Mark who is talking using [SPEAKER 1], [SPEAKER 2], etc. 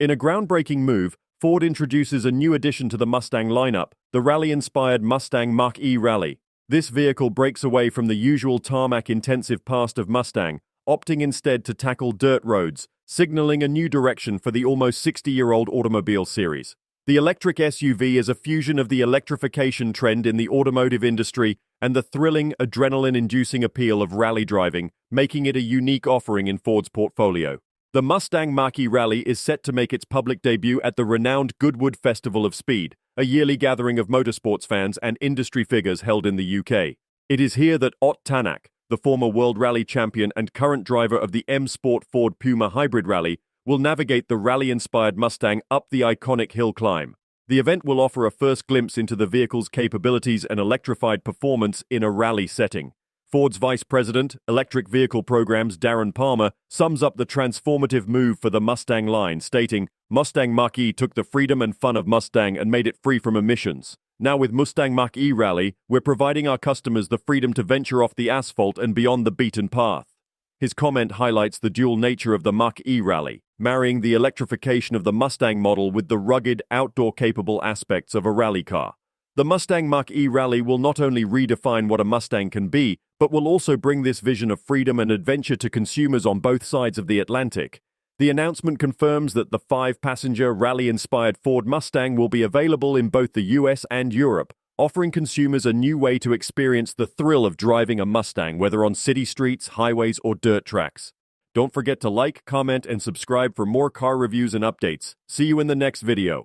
[SPEAKER 1] In a groundbreaking move, Ford introduces a new addition to the Mustang lineup, the rally-inspired Mustang Mach-E Rally. This vehicle breaks away from the usual tarmac-intensive past of Mustang, opting instead to tackle dirt roads, signaling a new direction for the almost 60-year-old automobile series. The electric SUV is a fusion of the electrification trend in the automotive industry and the thrilling, adrenaline-inducing appeal of rally driving, making it a unique offering in Ford's portfolio. The Mustang Mach-E Rally is set to make its public debut at the renowned Goodwood Festival of Speed, a yearly gathering of motorsports fans and industry figures held in the UK. It is here that Ott Tänak, the former World Rally champion and current driver of the M-Sport Ford Puma hybrid rally, will navigate the rally-inspired Mustang up the iconic hill climb. The event will offer a first glimpse into the vehicle's capabilities and electrified performance in a rally setting. Ford's Vice President, Electric Vehicle Programs Darren Palmer sums up the transformative move for the Mustang line, stating, "Mustang Mach-E took the freedom and fun of Mustang and made it free from emissions. Now with Mustang Mach-E Rally, we're providing our customers the freedom to venture off the asphalt and beyond the beaten path." His comment highlights the dual nature of the Mach-E Rally, marrying the electrification of the Mustang model with the rugged, outdoor-capable aspects of a rally car. The Mustang Mach-E Rally will not only redefine what a Mustang can be, but will also bring this vision of freedom and adventure to consumers on both sides of the Atlantic. The announcement confirms that the 5-passenger rally-inspired Ford Mustang will be available in both the US and Europe, offering consumers a new way to experience the thrill of driving a Mustang, whether on city streets, highways, or dirt tracks. Don't forget to like, comment, and subscribe for more car reviews and updates. See you in the next video.